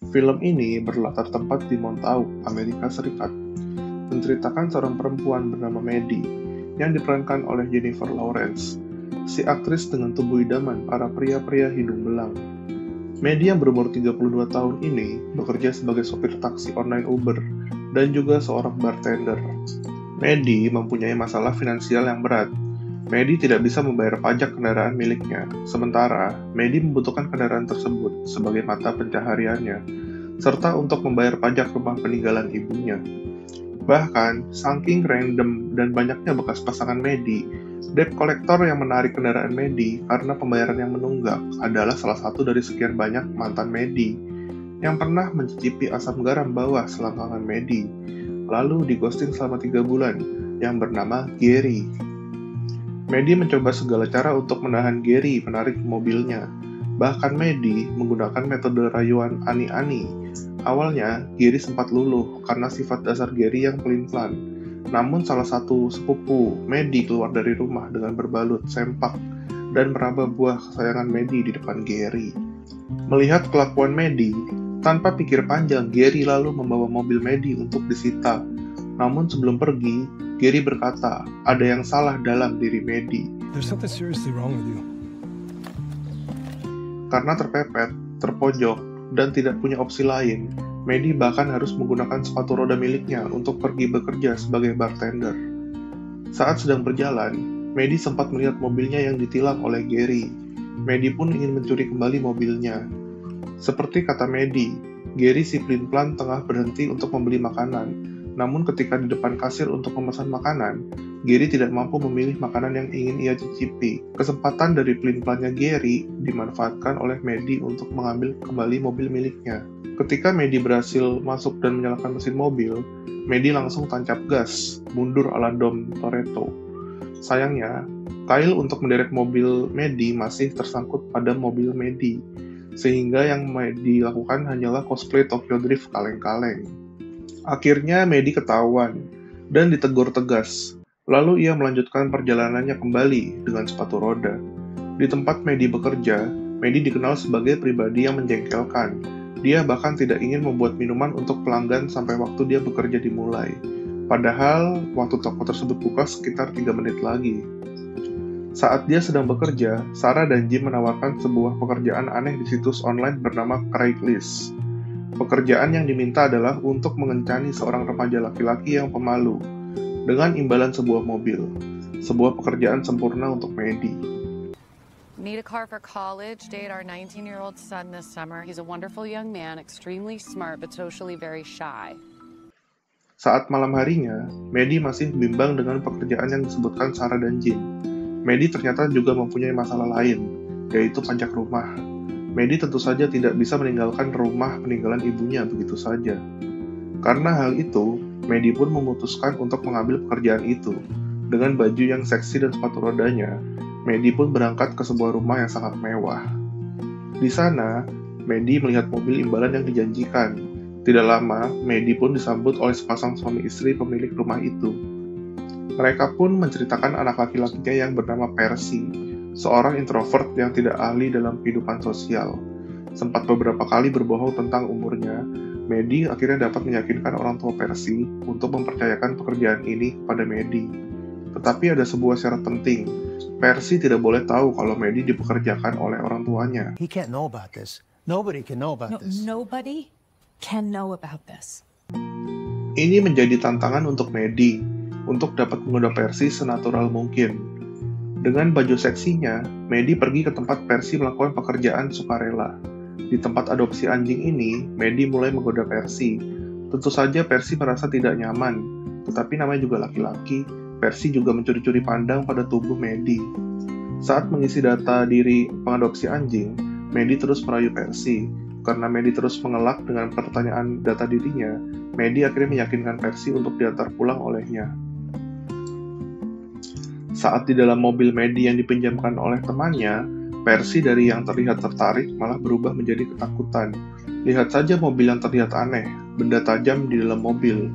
Film ini berlatar tempat di Montauk, Amerika Serikat, menceritakan seorang perempuan bernama Maddie yang diperankan oleh Jennifer Lawrence, si aktris dengan tubuh idaman para pria-pria hidung belang. Maddie yang berumur 32 tahun ini bekerja sebagai sopir taksi online Uber dan juga seorang bartender. Maddie mempunyai masalah finansial yang berat. Maddie tidak bisa membayar pajak kendaraan miliknya, sementara Maddie membutuhkan kendaraan tersebut sebagai mata pencahariannya, serta untuk membayar pajak rumah peninggalan ibunya. Bahkan, saking random dan banyaknya bekas pasangan Maddie, debt collector yang menarik kendaraan Maddie karena pembayaran yang menunggak adalah salah satu dari sekian banyak mantan Maddie yang pernah mencicipi asam garam bawah selangkangan Maddie, lalu di-ghosting selama 3 bulan, yang bernama Gary. Maddie mencoba segala cara untuk menahan Gary menarik mobilnya. Bahkan Maddie menggunakan metode rayuan ani-ani. Awalnya, Gary sempat luluh karena sifat dasar Gary yang pelin-pelan. Namun salah satu sepupu Maddie keluar dari rumah dengan berbalut sempak dan meraba buah kesayangan Maddie di depan Gary. Melihat kelakuan Maddie, tanpa pikir panjang, Gary lalu membawa mobil Maddie untuk disita. Namun sebelum pergi, Gary berkata, ada yang salah dalam diri Maddie. There's something seriously wrong with you. Karena terpepet, terpojok, dan tidak punya opsi lain, Maddie bahkan harus menggunakan sepatu roda miliknya untuk pergi bekerja sebagai bartender. Saat sedang berjalan, Maddie sempat melihat mobilnya yang ditilang oleh Gary. Maddie pun ingin mencuri kembali mobilnya. Seperti kata Maddie, Gary si pelin-pelan tengah berhenti untuk membeli makanan. Namun ketika di depan kasir untuk memesan makanan, Gary tidak mampu memilih makanan yang ingin ia cicipi. Kesempatan dari pelin-pelannya Gary dimanfaatkan oleh Maddie untuk mengambil kembali mobil miliknya. Ketika Maddie berhasil masuk dan menyalakan mesin mobil, Maddie langsung tancap gas, mundur ala Dom Toretto. Sayangnya, kail untuk menderek mobil Maddie masih tersangkut pada mobil Maddie, sehingga yang Maddie lakukan hanyalah cosplay Tokyo Drift kaleng-kaleng. Akhirnya Maddie ketahuan dan ditegur tegas. Lalu ia melanjutkan perjalanannya kembali dengan sepatu roda. Di tempat Maddie bekerja, Maddie dikenal sebagai pribadi yang menjengkelkan. Dia bahkan tidak ingin membuat minuman untuk pelanggan sampai waktu dia bekerja dimulai. Padahal waktu toko tersebut buka sekitar 3 menit lagi. Saat dia sedang bekerja, Sarah dan Jim menawarkan sebuah pekerjaan aneh di situs online bernama Craigslist. Pekerjaan yang diminta adalah untuk mengencani seorang remaja laki-laki yang pemalu, dengan imbalan sebuah mobil. Sebuah pekerjaan sempurna untuk Maddie. Need a car for college, date our 19-year-old son this summer. He's a wonderful young man, extremely smart but socially very shy. Saat malam harinya, Maddie masih bimbang dengan pekerjaan yang disebutkan Sarah dan Jim. Maddie ternyata juga mempunyai masalah lain, yaitu pajak rumah. Maddie tentu saja tidak bisa meninggalkan rumah peninggalan ibunya begitu saja. Karena hal itu, Maddie pun memutuskan untuk mengambil pekerjaan itu. Dengan baju yang seksi dan sepatu rodanya, Maddie pun berangkat ke sebuah rumah yang sangat mewah. Di sana, Maddie melihat mobil imbalan yang dijanjikan. Tidak lama, Maddie pun disambut oleh sepasang suami istri pemilik rumah itu. Mereka pun menceritakan anak laki-lakinya yang bernama Percy, seorang introvert yang tidak ahli dalam kehidupan sosial. Sempat beberapa kali berbohong tentang umurnya, Maddie akhirnya dapat meyakinkan orang tua Percy untuk mempercayakan pekerjaan ini kepada Maddie. Tetapi ada sebuah syarat penting. Percy tidak boleh tahu kalau Maddie dipekerjakan oleh orang tuanya. He can't know about this. Nobody can know about this. Nobody can know about this. Ini menjadi tantangan untuk Maddie untuk dapat menggoda Percy senatural mungkin. Dengan baju seksinya, Maddie pergi ke tempat Percy melakukan pekerjaan sukarela. Di tempat adopsi anjing ini, Maddie mulai menggoda Percy. Tentu saja Percy merasa tidak nyaman, tetapi namanya juga laki-laki, Percy juga mencuri-curi pandang pada tubuh Maddie. Saat mengisi data diri pengadopsi anjing, Maddie terus merayu Percy. Karena Maddie terus mengelak dengan pertanyaan data dirinya, Maddie akhirnya meyakinkan Percy untuk diantar pulang olehnya. Saat di dalam mobil Maddie yang dipinjamkan oleh temannya, Percy dari yang terlihat tertarik malah berubah menjadi ketakutan. Lihat saja mobil yang terlihat aneh, benda tajam di dalam mobil,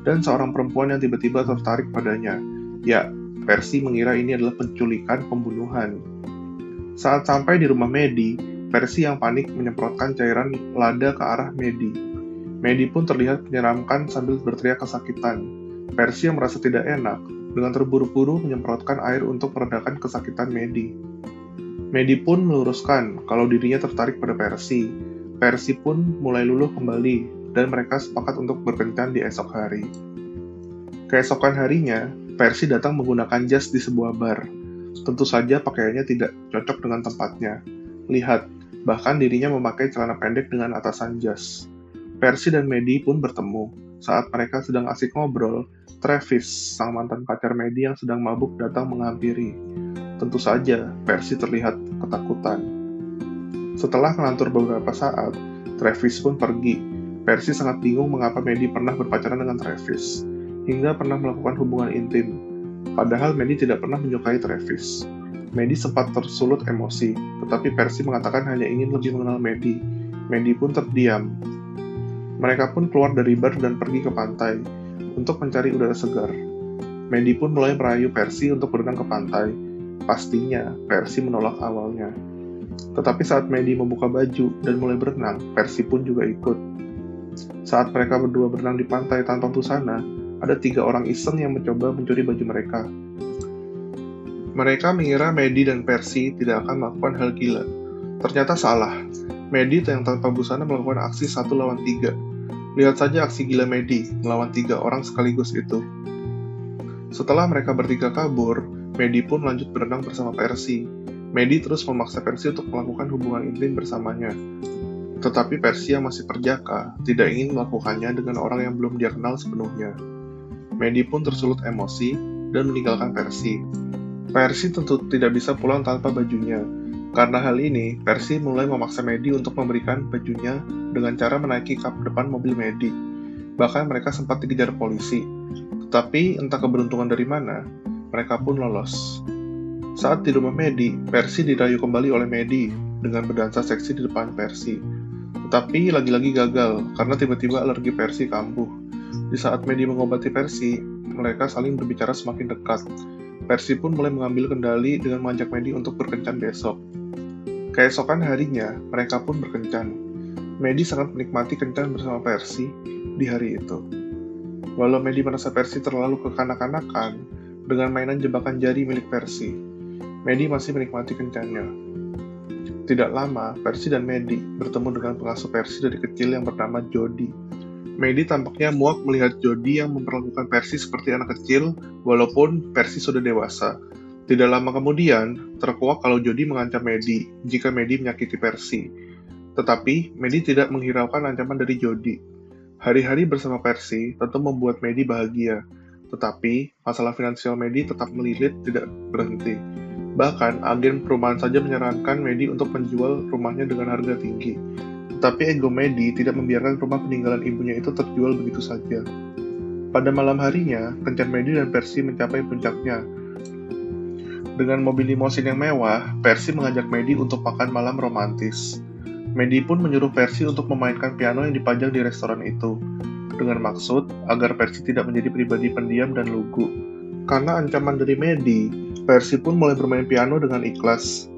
dan seorang perempuan yang tiba-tiba tertarik padanya. Ya, Percy mengira ini adalah penculikan pembunuhan. Saat sampai di rumah Maddie, Percy yang panik menyemprotkan cairan lada ke arah Maddie. Maddie pun terlihat menyeramkan sambil berteriak kesakitan. Percy yang merasa tidak enak dengan terburu-buru menyemprotkan air untuk meredakan kesakitan Maddie. Maddie pun meluruskan kalau dirinya tertarik pada Percy. Percy pun mulai luluh kembali dan mereka sepakat untuk berkencan di esok hari. Keesokan harinya, Percy datang menggunakan jas di sebuah bar. Tentu saja pakaiannya tidak cocok dengan tempatnya. Lihat, bahkan dirinya memakai celana pendek dengan atasan jas. Percy dan Maddie pun bertemu. Saat mereka sedang asik ngobrol, Travis, sang mantan pacar Maddie yang sedang mabuk datang menghampiri. Tentu saja, Percy terlihat ketakutan. Setelah ngelantur beberapa saat, Travis pun pergi. Percy sangat bingung mengapa Maddie pernah berpacaran dengan Travis, hingga pernah melakukan hubungan intim. Padahal Maddie tidak pernah menyukai Travis. Maddie sempat tersulut emosi, tetapi Percy mengatakan hanya ingin lebih mengenal Maddie. Maddie pun terdiam. Mereka pun keluar dari bar dan pergi ke pantai untuk mencari udara segar. Maddie pun mulai merayu Percy untuk berenang ke pantai. Pastinya, Percy menolak awalnya. Tetapi saat Maddie membuka baju dan mulai berenang, Percy pun juga ikut. Saat mereka berdua berenang di pantai tanpa busana, ada 3 orang iseng yang mencoba mencuri baju mereka. Mereka mengira Maddie dan Percy tidak akan melakukan hal gila. Ternyata salah. Maddie yang tanpa busana melakukan aksi 1 lawan 3. Lihat saja aksi gila Maddie melawan 3 orang sekaligus itu. Setelah mereka bertiga kabur, Maddie pun lanjut berenang bersama Percy. Maddie terus memaksa Percy untuk melakukan hubungan intim bersamanya. Tetapi Percy yang masih perjaka tidak ingin melakukannya dengan orang yang belum dia kenal sepenuhnya. Maddie pun tersulut emosi dan meninggalkan Percy. Percy tentu tidak bisa pulang tanpa bajunya. Karena hal ini, Percy mulai memaksa Maddie untuk memberikan bajunya dengan cara menaiki kap depan mobil Maddie. Bahkan mereka sempat dikejar polisi. Tetapi entah keberuntungan dari mana, mereka pun lolos. Saat di rumah Maddie, Percy dirayu kembali oleh Maddie dengan berdansa seksi di depan Percy. Tetapi lagi-lagi gagal karena tiba-tiba alergi Percy kambuh. Di saat Maddie mengobati Percy, mereka saling berbicara semakin dekat. Percy pun mulai mengambil kendali dengan mengajak Maddie untuk berkencan besok. Keesokan harinya, mereka pun berkencan. Maddie sangat menikmati kencan bersama Percy di hari itu. Walau Maddie merasa Percy terlalu kekanak-kanakan dengan mainan jebakan jari milik Percy, Maddie masih menikmati kencannya. Tidak lama, Percy dan Maddie bertemu dengan pengasuh Percy dari kecil yang bernama Jody. Maddie tampaknya muak melihat Jody yang memperlakukan Percy seperti anak kecil, walaupun Percy sudah dewasa. Tidak lama kemudian, terkuak kalau Jody mengancam Maddie jika Maddie menyakiti Percy. Tetapi, Maddie tidak menghiraukan ancaman dari Jody. Hari-hari bersama Percy tentu membuat Maddie bahagia, tetapi masalah finansial Maddie tetap melilit tidak berhenti. Bahkan, agen perumahan saja menyarankan Maddie untuk menjual rumahnya dengan harga tinggi. Tetapi ego Maddie tidak membiarkan rumah peninggalan ibunya itu terjual begitu saja. Pada malam harinya, kencan Maddie dan Percy mencapai puncaknya. Dengan mobil limosin yang mewah, Percy mengajak Maddie untuk makan malam romantis. Maddie pun menyuruh Percy untuk memainkan piano yang dipajang di restoran itu, dengan maksud agar Percy tidak menjadi pribadi pendiam dan lugu. Karena ancaman dari Maddie, Percy pun mulai bermain piano dengan ikhlas.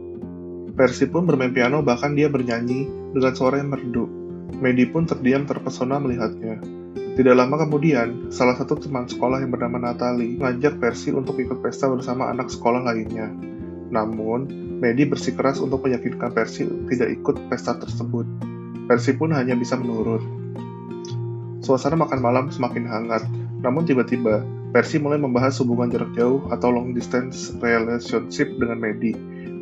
Percy pun bermain piano, bahkan dia bernyanyi dengan suara yang merdu. Maddie pun terdiam terpesona melihatnya. Tidak lama kemudian, salah satu teman sekolah yang bernama Natalie mengajak Percy untuk ikut pesta bersama anak sekolah lainnya. Namun, Maddie bersikeras untuk meyakinkan Percy tidak ikut pesta tersebut. Percy pun hanya bisa menurut. Suasana makan malam semakin hangat, namun tiba-tiba, Percy mulai membahas hubungan jarak jauh atau long distance relationship dengan Maddie.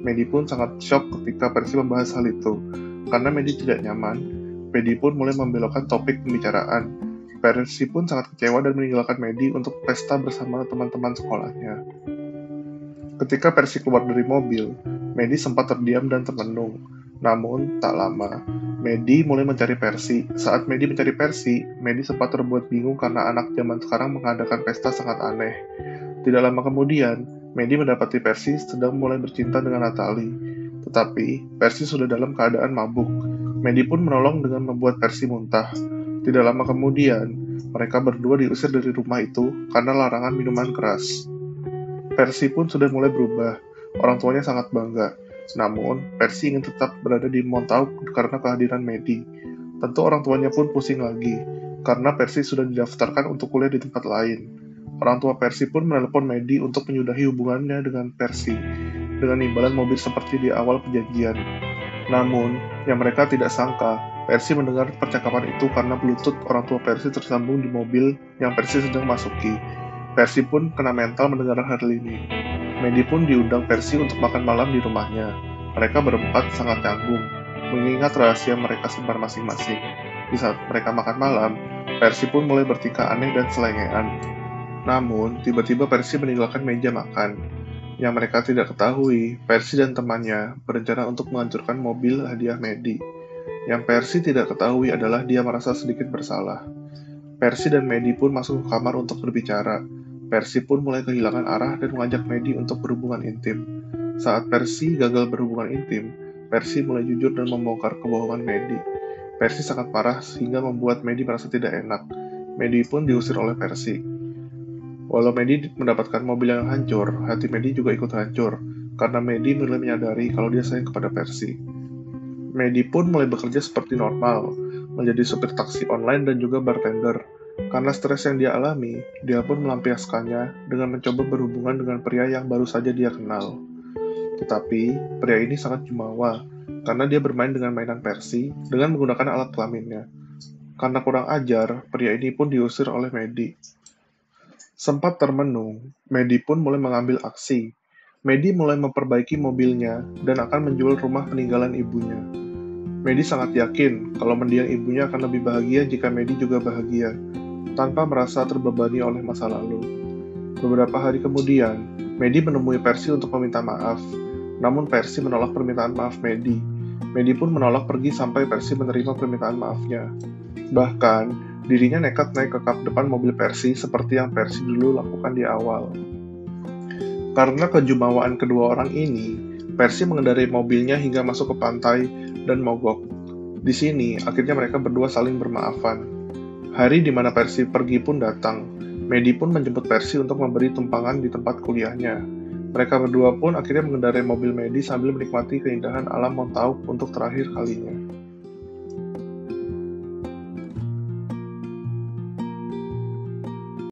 Maddie pun sangat shock ketika Percy membahas hal itu. Karena Maddie tidak nyaman, Maddie pun mulai membelokkan topik pembicaraan. Percy pun sangat kecewa dan meninggalkan Maddie untuk pesta bersama teman-teman sekolahnya. Ketika Percy keluar dari mobil, Maddie sempat terdiam dan termenung. Namun, tak lama, Maddie mulai mencari Percy. Saat Maddie mencari Percy, Maddie sempat terbuat bingung karena anak zaman sekarang mengadakan pesta sangat aneh. Tidak lama kemudian, Maddie mendapati Percy sedang mulai bercinta dengan Natalie. Tetapi, Percy sudah dalam keadaan mabuk. Maddie pun menolong dengan membuat Percy muntah. Tidak lama kemudian, mereka berdua diusir dari rumah itu karena larangan minuman keras. Percy pun sudah mulai berubah. Orang tuanya sangat bangga. Namun, Percy ingin tetap berada di Montauk karena kehadiran Maddie. Tentu orang tuanya pun pusing lagi, karena Percy sudah didaftarkan untuk kuliah di tempat lain. Orang tua Percy pun menelepon Maddie untuk menyudahi hubungannya dengan Percy, dengan imbalan mobil seperti di awal perjanjian. Namun, yang mereka tidak sangka, Percy mendengar percakapan itu karena Bluetooth orang tua Percy tersambung di mobil yang Percy sedang masuki. Percy pun kena mental mendengar hal ini. Maddie pun diundang Percy untuk makan malam di rumahnya. Mereka berempat sangat canggung, mengingat rahasia mereka sebar masing-masing. Di saat mereka makan malam, Percy pun mulai bertingkah aneh dan selengean. Namun, tiba-tiba Percy meninggalkan meja makan. Yang mereka tidak ketahui, Percy dan temannya berencana untuk menghancurkan mobil hadiah Maddie. Yang Percy tidak ketahui adalah dia merasa sedikit bersalah. Percy dan Maddie pun masuk ke kamar untuk berbicara. Percy pun mulai kehilangan arah dan mengajak Maddie untuk berhubungan intim. Saat Percy gagal berhubungan intim, Percy mulai jujur dan membongkar kebohongan Maddie. Percy sangat parah sehingga membuat Maddie merasa tidak enak. Maddie pun diusir oleh Percy. Walau Maddie mendapatkan mobil yang hancur, hati Maddie juga ikut hancur, karena Maddie mulai menyadari kalau dia sayang kepada Percy. Maddie pun mulai bekerja seperti normal, menjadi supir taksi online dan juga bartender. Karena stres yang dia alami, dia pun melampiaskannya dengan mencoba berhubungan dengan pria yang baru saja dia kenal. Tetapi, pria ini sangat jumawa, karena dia bermain dengan mainan Percy dengan menggunakan alat kelaminnya. Karena kurang ajar, pria ini pun diusir oleh Maddie. Sempat termenung, Maddie pun mulai mengambil aksi. Maddie mulai memperbaiki mobilnya dan akan menjual rumah peninggalan ibunya. Maddie sangat yakin kalau mendiang ibunya akan lebih bahagia jika Maddie juga bahagia, tanpa merasa terbebani oleh masa lalu. Beberapa hari kemudian, Maddie menemui Percy untuk meminta maaf, namun Percy menolak permintaan maaf Maddie. Maddie pun menolak pergi sampai Percy menerima permintaan maafnya. Bahkan, dirinya nekat naik ke kap depan mobil Percy seperti yang Percy dulu lakukan di awal. Karena kejumawaan kedua orang ini, Percy mengendarai mobilnya hingga masuk ke pantai dan mogok. Di sini, akhirnya mereka berdua saling bermaafan. Hari di mana Percy pergi pun datang. Maddie pun menjemput Percy untuk memberi tumpangan di tempat kuliahnya. Mereka berdua pun akhirnya mengendarai mobil Maddie sambil menikmati keindahan alam Montauk untuk terakhir kalinya.